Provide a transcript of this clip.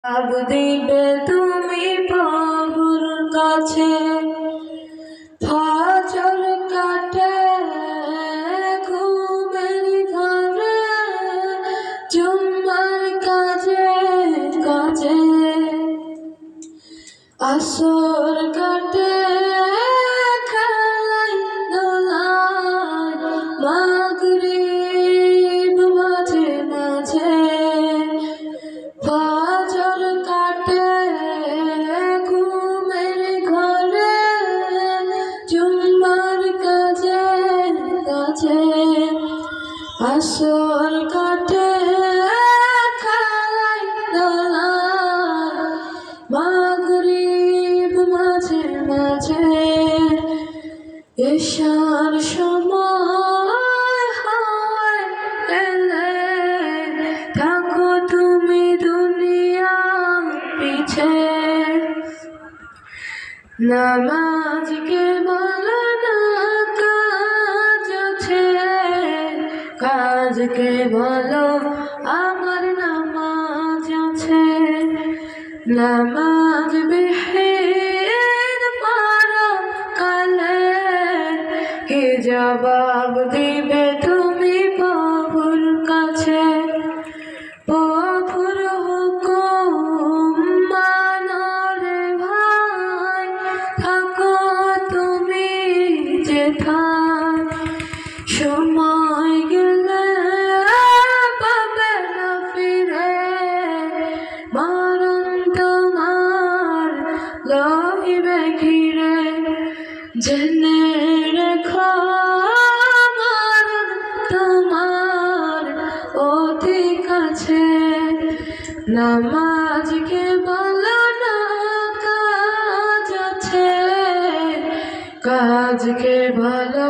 আব দিবে তুমি প্রভুর কাছে, ফজর কাটে ঘুমের ঘরে, জুম্মার কাজে কাজে, আসর কাটে খেলায় দোলায়, মাগরিব মাঝে মাঝে, ফজর কাটে ঘুমের ঘরে, জুম্মার কাজে কাজে, আসর কাটে খেলায় দোলায়, মাগরিব মাঝে মাঝে, এশার সময় হয় এলে, থাকো তুমি দুনিয়া পিছে। নামাজকে বলো না কাজ আছে, কাজকে বলো আমার নামাজ আছে। নামাজ বিহীন পরকালে, কি জবাব দিবে তুমি প্রভুর কাছে? প্রভুর হুকুম মানো রে ভাই, থাকো তুমি যেথায়, সময় গেলে পাবে না ফিরে, মরণ তোমার লইবে ঘিরে। জেনে রেখো মরণ তোমার অতি কাছে, নামাজকে বলো না কাজ আছে, কাজকে বলো